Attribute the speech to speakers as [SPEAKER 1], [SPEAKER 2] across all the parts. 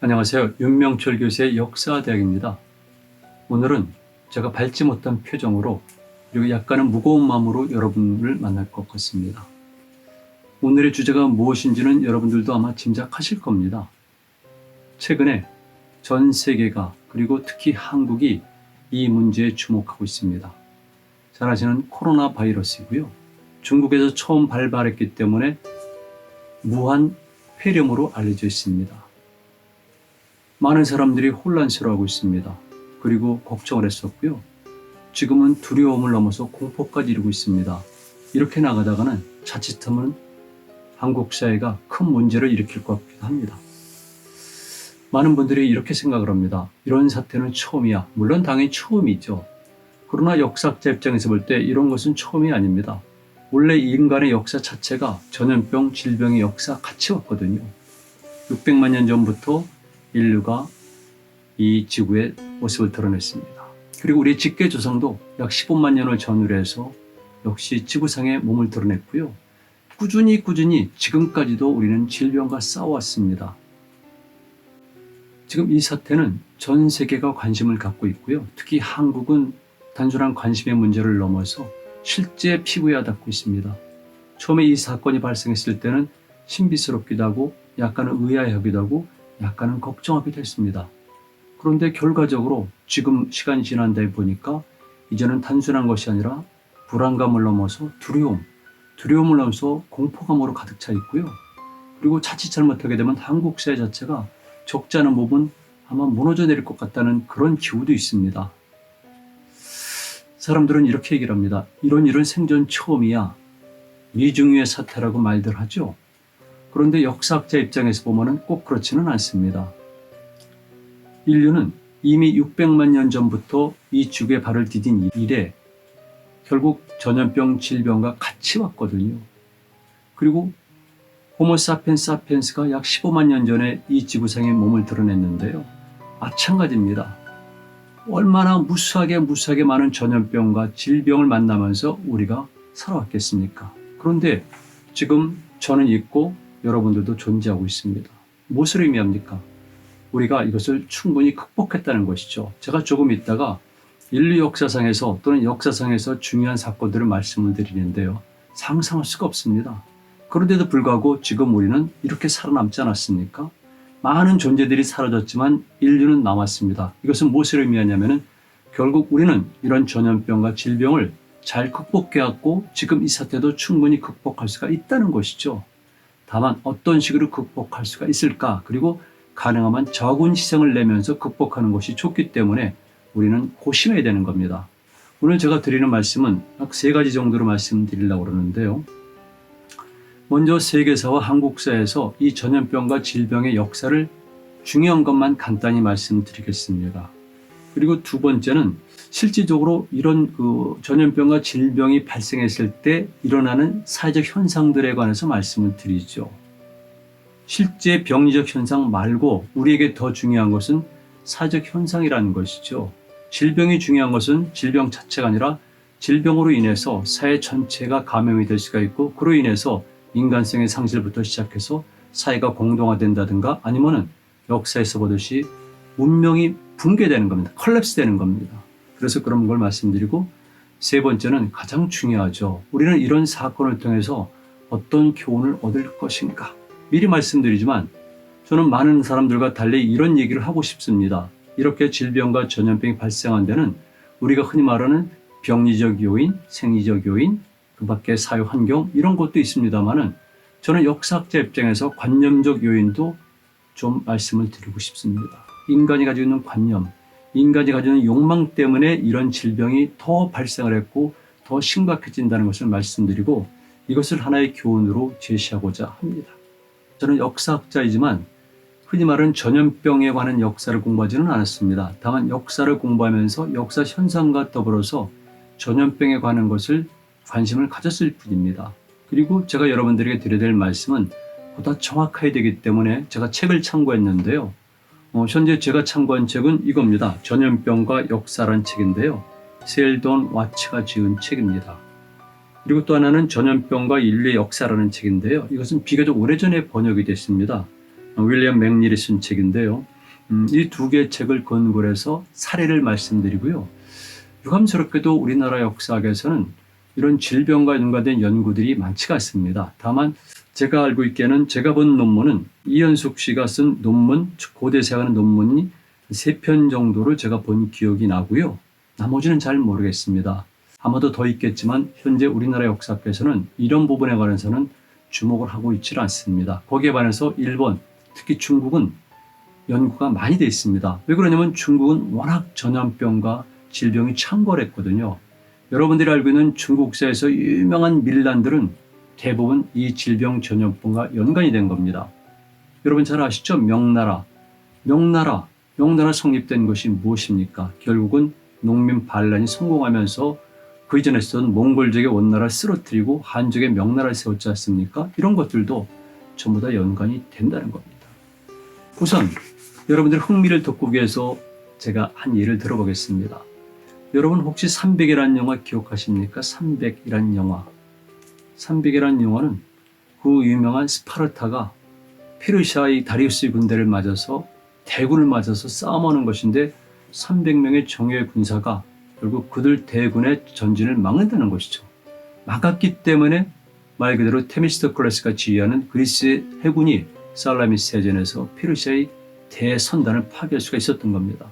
[SPEAKER 1] 안녕하세요. 윤명철 교수의 역사대학입니다. 오늘은 제가 밟지 못한 표정으로 그리고 약간은 무거운 마음으로 여러분을 만날 것 같습니다. 오늘의 주제가 무엇인지는 여러분들도 아마 짐작하실 겁니다. 최근에 전 세계가 그리고 특히 한국이 이 문제에 주목하고 있습니다. 잘 아시는 코로나 바이러스이고요. 중국에서 처음 발발했기 때문에 무한 폐렴으로 알려져 있습니다. 많은 사람들이 혼란스러워하고 있습니다. 그리고 걱정을 했었고요. 지금은 두려움을 넘어서 공포까지 이루고 있습니다. 이렇게 나가다가는 자칫하면 한국 사회가 큰 문제를 일으킬 것 같기도 합니다. 많은 분들이 이렇게 생각을 합니다. 이런 사태는 처음이야. 물론 당연히 처음이죠. 그러나 역사학자 입장에서 볼 때 이런 것은 처음이 아닙니다. 원래 인간의 역사 자체가 전염병, 질병의 역사 같이 왔거든요. 600만 년 전부터 인류가 이 지구의 모습을 드러냈습니다. 그리고 우리 직계 조상도 약 15만 년을 전후로 해서 역시 지구상에 몸을 드러냈고요. 꾸준히 지금까지도 우리는 질병과 싸워왔습니다. 지금 이 사태는 전 세계가 관심을 갖고 있고요. 특히 한국은 단순한 관심의 문제를 넘어서 실제 피부에 와닿고 있습니다. 처음에 이 사건이 발생했을 때는 신비스럽기도 하고 약간은 의아해하기도 하고 약간은 걱정하기도 했습니다. 그런데 결과적으로 지금 시간이 지난 다에 보니까 이제는 단순한 것이 아니라 불안감을 넘어서 두려움을 넘어서 공포감으로 가득 차 있고요. 그리고 자칫 잘못하게 되면 한국 사회 자체가 적지 않은 부분 아마 무너져 내릴 것 같다는 그런 기후도 있습니다. 사람들은 이렇게 얘기를 합니다. 이런 일은 생전 처음이야. 위중위의 사태라고 말들 하죠. 그런데 역사학자 입장에서 보면 꼭 그렇지는 않습니다. 인류는 이미 600만 년 전부터 이 지구에 발을 디딘 이래 결국 전염병, 질병과 같이 왔거든요. 그리고 호모사피엔스가 약 15만 년 전에 이 지구상에 몸을 드러냈는데요. 마찬가지입니다. 얼마나 무수하게 많은 전염병과 질병을 만나면서 우리가 살아왔겠습니까? 그런데 지금 저는 있고 여러분들도 존재하고 있습니다. 무엇을 의미합니까? 우리가 이것을 충분히 극복했다는 것이죠. 제가 조금 있다가 인류 역사상에서 또는 역사상에서 중요한 사건들을 말씀을 드리는데요. 상상할 수가 없습니다. 그런데도 불구하고 지금 우리는 이렇게 살아남지 않았습니까? 많은 존재들이 사라졌지만 인류는 남았습니다. 이것은 무엇을 의미하냐면은 결국 우리는 이런 전염병과 질병을 잘 극복해왔고 지금 이 사태도 충분히 극복할 수가 있다는 것이죠. 다만 어떤 식으로 극복할 수가 있을까? 그리고 가능하면 적은 희생을 내면서 극복하는 것이 좋기 때문에 우리는 고심해야 되는 겁니다. 오늘 제가 드리는 말씀은 약 3가지 정도로 말씀드리려고 그러는데요. 먼저 세계사와 한국사에서 이 전염병과 질병의 역사를 중요한 것만 간단히 말씀드리겠습니다. 그리고 두 번째는 실질적으로 이런 전염병과 질병이 발생했을 때 일어나는 사회적 현상들에 관해서 말씀을 드리죠. 실제 병리적 현상 말고 우리에게 더 중요한 것은 사회적 현상이라는 것이죠. 질병이 중요한 것은 질병 자체가 아니라 질병으로 인해서 사회 전체가 감염이 될 수가 있고 그로 인해서 인간성의 상실부터 시작해서 사회가 공동화된다든가 아니면은 역사에서 보듯이 문명이 붕괴되는 겁니다. 컬랩스되는 겁니다. 그래서 그런 걸 말씀드리고 세 번째는 가장 중요하죠. 우리는 이런 사건을 통해서 어떤 교훈을 얻을 것인가. 미리 말씀드리지만 저는 많은 사람들과 달리 이런 얘기를 하고 싶습니다. 이렇게 질병과 전염병이 발생한 데는 우리가 흔히 말하는 병리적 요인, 생리적 요인, 그 밖에 사회 환경 이런 것도 있습니다만은 저는 역사학자 입장에서 관념적 요인도 좀 말씀을 드리고 싶습니다. 인간이 가지고 있는 관념, 인간이 가지고 있는 욕망 때문에 이런 질병이 더 발생을 했고 더 심각해진다는 것을 말씀드리고 이것을 하나의 교훈으로 제시하고자 합니다. 저는 역사학자이지만 흔히 말하는 전염병에 관한 역사를 공부하지는 않았습니다. 다만 역사를 공부하면서 역사 현상과 더불어서 전염병에 관한 것을 관심을 가졌을 뿐입니다. 그리고 제가 여러분들에게 드려야 될 말씀은 보다 정확해야 되기 때문에 제가 책을 참고했는데요. 현재 제가 참고한 책은 이겁니다. 전염병과 역사라는 책인데요. 셀돈 와츠가 지은 책입니다. 그리고 또 하나는 전염병과 인류의 역사라는 책인데요. 이것은 비교적 오래전에 번역이 됐습니다. 윌리엄 맥닐이 쓴 책인데요. 이 두 개의 책을 근거로 해서 사례를 말씀드리고요. 유감스럽게도 우리나라 역사학에서는 이런 질병과 연관된 연구들이 많지가 않습니다. 다만 제가 알고 있기에는 제가 본 논문은 이현숙 씨가 쓴 논문, 고대사에 하는 논문이 3편 정도를 제가 본 기억이 나고요. 나머지는 잘 모르겠습니다. 아마도 더 있겠지만 현재 우리나라 역사학에서는 이런 부분에 관해서는 주목을 하고 있지 않습니다. 거기에 반해서 일본, 특히 중국은 연구가 많이 돼 있습니다. 왜 그러냐면 중국은 워낙 전염병과 질병이 창궐했거든요. 여러분들이 알고 있는 중국사에서 유명한 밀란들은 대부분 이 질병 전염병과 연관이 된 겁니다. 여러분 잘 아시죠? 명나라 성립된 것이 무엇입니까? 결국은 농민 반란이 성공하면서 그 이전에 쓰던 몽골족의 원나라를 쓰러뜨리고 한족의 명나라를 세웠지 않습니까? 이런 것들도 전부 다 연관이 된다는 겁니다. 우선 여러분들의 흥미를 돋구기 위해서 제가 한 예를 들어보겠습니다. 여러분 혹시 300이라는 영화 기억하십니까? 300이라는 영화. 300이라는 영화는 그 유명한 스파르타가 페르시아의 다리우스의 군대를 맞아서 대군을 맞아서 싸움하는 것인데 300명의 정예 군사가 결국 그들 대군의 전진을 막는다는 것이죠. 막았기 때문에 말 그대로 테미스토클레스가 지휘하는 그리스의 해군이 살라미스 해전에서 페르시아의 대선단을 파괴할 수가 있었던 겁니다.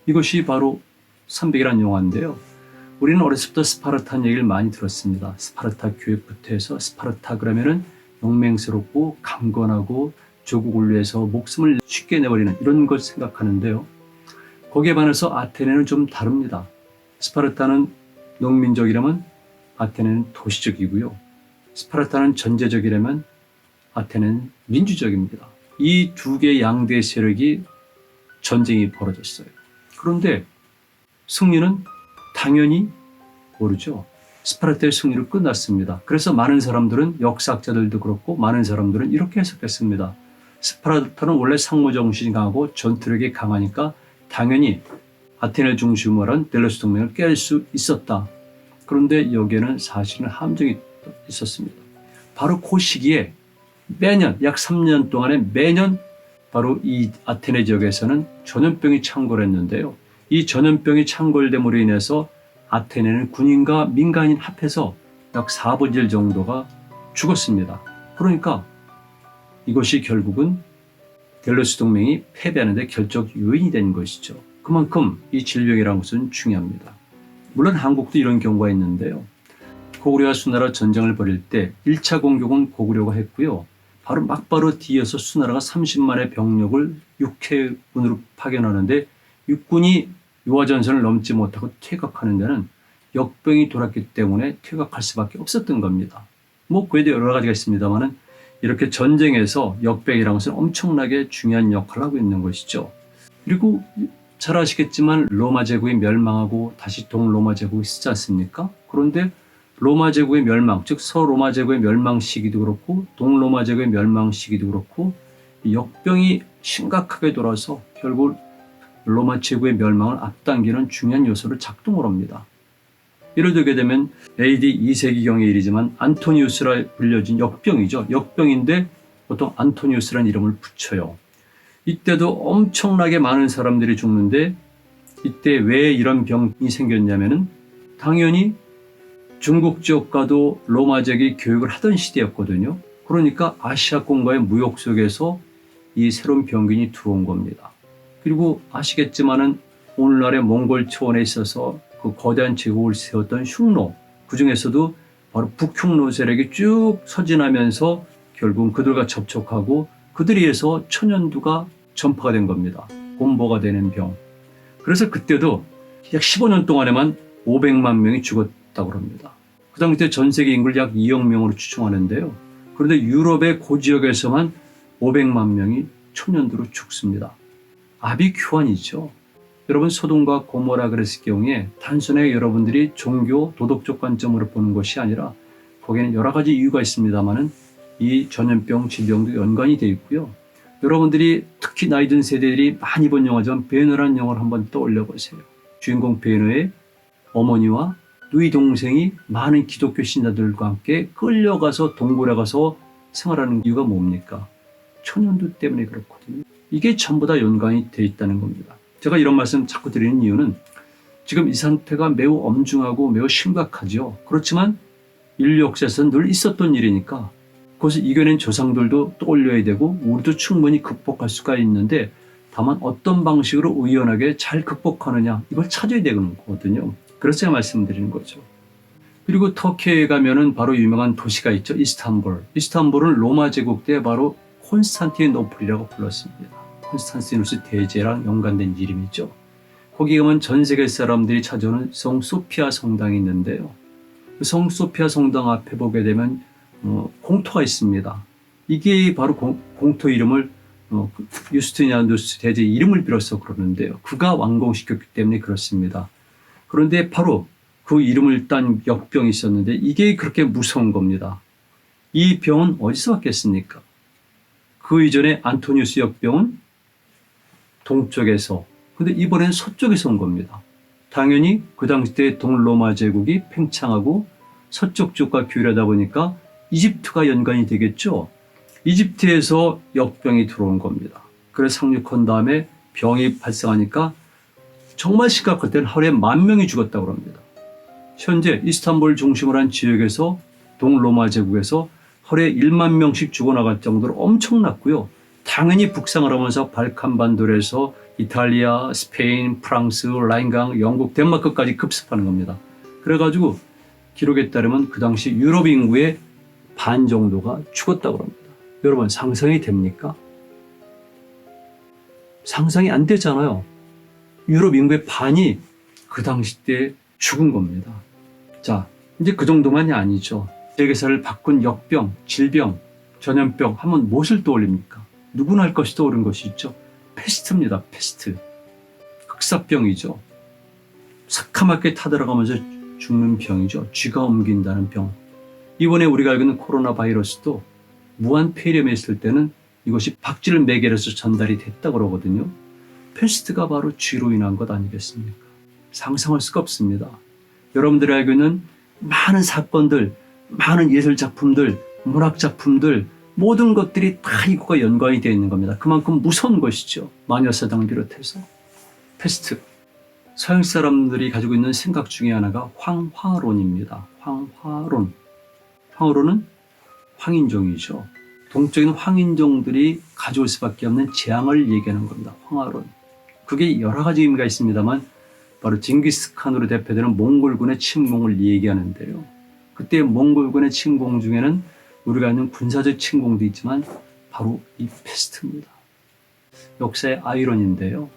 [SPEAKER 1] 이것이 바로 300이라는 영화인데요. 우리는 어렸을 때 스파르탄 얘기를 많이 들었습니다. 스파르타 교육부터 해서 스파르타 그러면은 용맹스럽고 강건하고 조국을 위해서 목숨을 쉽게 내버리는 이런 걸 생각하는데요. 거기에 반해서 아테네는 좀 다릅니다. 스파르타는 농민적이라면 아테네는 도시적이고요. 스파르타는 전제적이라면 아테네는 민주적입니다. 이 두 개의 양대 세력이 전쟁이 벌어졌어요. 그런데 승리는 당연히 모르죠. 스파르타의 승리로 끝났습니다. 그래서 많은 사람들은 역사학자들도 그렇고 많은 사람들은 이렇게 해석했습니다. 스파르타는 원래 상무정신이 강하고 전투력이 강하니까 당연히 아테네 중심으로 한 델로스 동맹을 깰 수 있었다. 그런데 여기에는 사실은 함정이 있었습니다. 바로 그 시기에 매년 약 3년 동안에 매년 바로 이 아테네 지역에서는 전염병이 창궐했는데요. 이 전염병이 창궐됨으로 인해서 아테네는 군인과 민간인 합해서 약 4분의 1 정도가 죽었습니다. 그러니까 이것이 결국은 델로스 동맹이 패배하는 데 결정 요인이 된 것이죠. 그만큼 이 질병이라는 것은 중요합니다. 물론 한국도 이런 경우가 있는데요. 고구려와 수나라 전쟁을 벌일 때 1차 공격은 고구려가 했고요. 바로 막바로 뒤에서 수나라가 30만의 병력을 육해군으로 파견하는데 육군이 요하전선을 넘지 못하고 퇴각하는 데는 역병이 돌았기 때문에 퇴각할 수밖에 없었던 겁니다. 그에 대해 여러 가지가 있습니다만은 이렇게 전쟁에서 역병이라는 것은 엄청나게 중요한 역할을 하고 있는 것이죠. 그리고 잘 아시겠지만 로마 제국이 멸망하고 다시 동로마 제국이 쓰지 않습니까? 그런데 로마 제국의 멸망, 즉 서로마 제국의 멸망 시기도 그렇고 동로마 제국의 멸망 시기도 그렇고 역병이 심각하게 돌아서 결국 로마 제국의 멸망을 앞당기는 중요한 요소를 작동을 합니다. 예를 들게 되면 AD 2세기경의 일이지만 안토니우스라 불려진 역병이죠. 역병인데 보통 안토니우스라는 이름을 붙여요. 이때도 엄청나게 많은 사람들이 죽는데 이때 왜 이런 병이 생겼냐면은 당연히 중국 지역과도 로마 제국이 교육을 하던 시대였거든요. 그러니까 아시아권과의 무역 속에서 이 새로운 병균이 들어온 겁니다. 그리고 아시겠지만은 오늘날의 몽골 초원에 있어서 그 거대한 제국을 세웠던 흉노, 그 중에서도 바로 북흉노 세력이 쭉 서진하면서 결국은 그들과 접촉하고 그들에 의해서 천연두가 전파가 된 겁니다. 곰보가 되는 병. 그래서 그때도 약 15년 동안에만 500만 명이 죽었다고 합니다. 그 당시에 전 세계 인구를 약 2억 명으로 추정하는데요. 그런데 유럽의 고지역에서만 500만 명이 천연두로 죽습니다. 아비규환이죠. 여러분 소돔과 고모라 그랬을 경우에 단순하게 여러분들이 종교, 도덕적 관점으로 보는 것이 아니라 거기에는 여러 가지 이유가 있습니다만은 이 전염병, 질병도 연관이 되어 있고요. 여러분들이 특히 나이 든 세대들이 많이 본 영화지만 베너라는 영화를 한번 떠올려 보세요. 주인공 베너의 어머니와 누이 동생이 많은 기독교 신자들과 함께 끌려가서 동굴에 가서 생활하는 이유가 뭡니까? 천연두 때문에 그렇거든요. 이게 전부 다 연관이 돼 있다는 겁니다. 제가 이런 말씀 자꾸 드리는 이유는 지금 이 상태가 매우 엄중하고 매우 심각하죠. 그렇지만 인류 역사에서는 늘 있었던 일이니까 그것을 이겨낸 조상들도 떠올려야 되고 우리도 충분히 극복할 수가 있는데 다만 어떤 방식으로 의연하게 잘 극복하느냐 이걸 찾아야 되는 거거든요. 그래서 제가 말씀드리는 거죠. 그리고 터키에 가면은 바로 유명한 도시가 있죠. 이스탄불. 이스탄불은 로마 제국 때 바로 콘스탄티노플이라고 불렀습니다. 콘스탄티누스 대제랑 연관된 이름이죠. 거기 가면 전 세계 사람들이 찾아오는 성 소피아 성당이 있는데요. 그 성 소피아 성당 앞에 보게 되면 공터가 있습니다. 이게 바로 공터 이름을 유스티니아누스 대제 이름을 빌어서 그러는데요. 그가 완공시켰기 때문에 그렇습니다. 그런데 바로 그 이름을 딴 역병이 있었는데 이게 그렇게 무서운 겁니다. 이 병은 어디서 왔겠습니까? 그 이전에 안토니우스 역병은 동쪽에서, 근데 이번엔 서쪽에서 온 겁니다. 당연히 그 당시 때 동로마 제국이 팽창하고 서쪽 쪽과 교류하다 보니까 이집트가 연관이 되겠죠. 이집트에서 역병이 들어온 겁니다. 그래서 상륙한 다음에 병이 발생하니까 정말 심각할 때는 하루에 10,000명이 죽었다고 합니다. 현재 이스탄불 중심으로 한 지역에서 동로마 제국에서 하루에 10,000명씩 죽어나갈 정도로 엄청났고요. 당연히 북상을 하면서 발칸반도에서 이탈리아, 스페인, 프랑스, 라인강, 영국, 덴마크까지 급습하는 겁니다. 그래가지고 기록에 따르면 그 당시 유럽 인구의 반 정도가 죽었다고 합니다. 여러분 상상이 됩니까? 상상이 안 되잖아요. 유럽 인구의 반이 그 당시 때 죽은 겁니다. 자, 이제 그 정도만이 아니죠. 세계사를 바꾼 역병, 질병, 전염병 하면 무엇을 떠올립니까? 누구나 할 것이 떠오른 것이 있죠. 패스트입니다. 패스트. 흑사병이죠. 새카맣게 타들어가면서 죽는 병이죠. 쥐가 옮긴다는 병. 이번에 우리가 알고 있는 코로나 바이러스도 무한 폐렴에 있을 때는 이것이 박쥐를 매개로서 전달이 됐다고 그러거든요. 패스트가 바로 쥐로 인한 것 아니겠습니까? 상상할 수가 없습니다. 여러분들이 알고 있는 많은 사건들, 많은 예술작품들, 문학작품들, 모든 것들이 다 이것과 연관이 되어 있는 겁니다. 그만큼 무서운 것이죠. 마녀사당을 비롯해서. 패스트. 서양 사람들이 가지고 있는 생각 중에 하나가 황화론입니다. 황화론. 황화론은 황인종이죠. 동적인 황인종들이 가져올 수밖에 없는 재앙을 얘기하는 겁니다. 황화론. 그게 여러 가지 의미가 있습니다만 바로 징기스칸으로 대표되는 몽골군의 침공을 얘기하는데요. 그때 몽골군의 침공 중에는 우리가 아는 군사적 침공도 있지만 바로 이 패스트입니다. 역사의 아이러니인데요.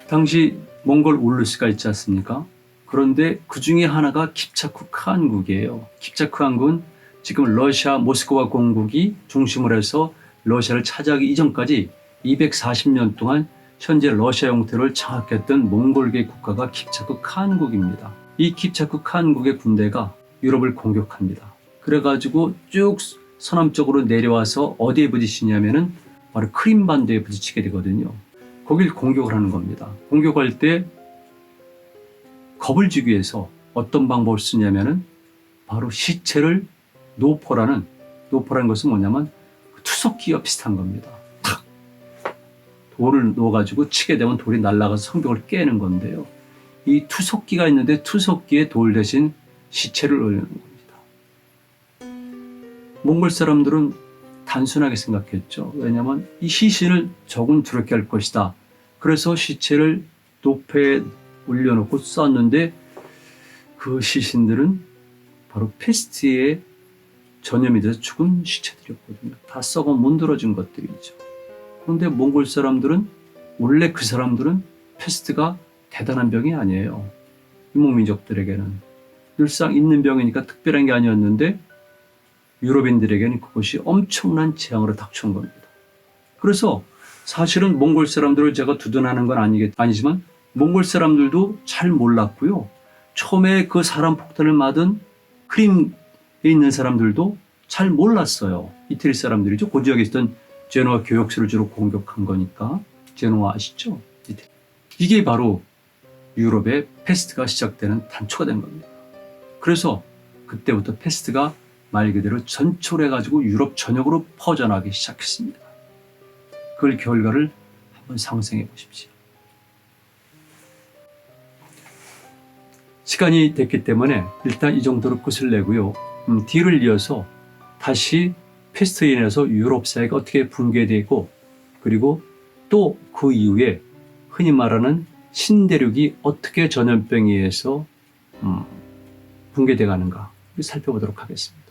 [SPEAKER 1] 당시 몽골 울루스가 있지 않습니까? 그런데 그 중에 하나가 킵차크 한국이에요. 킵차크 한국은 지금 러시아 모스크바 공국이 중심으로 해서 러시아를 차지하기 이전까지 240년 동안 현재 러시아 영토를 장악했던 몽골계 국가가 킵차크 한국입니다. 이 킵차크 한국의 군대가 유럽을 공격합니다. 그래가지고 쭉 서남쪽으로 내려와서 어디에 부딪히냐면은 바로 크림반도에 부딪히게 되거든요. 거길 공격을 하는 겁니다. 공격할 때 겁을 주기 위해서 어떤 방법을 쓰냐면은 바로 시체를 노포라는 것은 뭐냐면 투석기와 비슷한 겁니다. 탁 돌을 놓아가지고 치게 되면 돌이 날아가서 성벽을 깨는 건데요. 이 투석기가 있는데 투석기에 돌 대신 시체를 올리는 겁니다. 몽골 사람들은 단순하게 생각했죠. 왜냐하면 이 시신을 적은 두렵게 할 것이다. 그래서 시체를 노폐에 올려놓고 쐈는데 그 시신들은 바로 패스트에 전염이 돼서 죽은 시체들이었거든요. 다 썩어 문드러진 것들이죠. 그런데 몽골 사람들은 원래 그 사람들은 패스트가 대단한 병이 아니에요. 이몽민족들에게는 늘상 있는 병이니까 특별한 게 아니었는데 유럽인들에게는 그것이 엄청난 재앙으로 닥쳐온 겁니다. 그래서 사실은 몽골 사람들을 제가 두둔하는 건 아니지만 몽골 사람들도 잘 몰랐고요. 처음에 그 사람 폭탄을 맞은 크림에 있는 사람들도 잘 몰랐어요. 이태리 사람들이죠. 그 지역에 있던 제노아 교역소를 주로 공격한 거니까. 제노아 아시죠? 이게 바로 유럽의 패스트가 시작되는 단초가 된 겁니다. 그래서 그때부터 패스트가 말 그대로 전초래해가지고 유럽 전역으로 퍼져나가기 시작했습니다. 그 결과를 한번 상상해 보십시오. 시간이 됐기 때문에 일단 이 정도로 끝을 내고요. 뒤를 이어서 다시 패스트에 인해서 유럽 사회가 어떻게 붕괴되고 그리고 또 그 이후에 흔히 말하는 신대륙이 어떻게 전염병에 의해서 붕괴돼 가는가 살펴보도록 하겠습니다.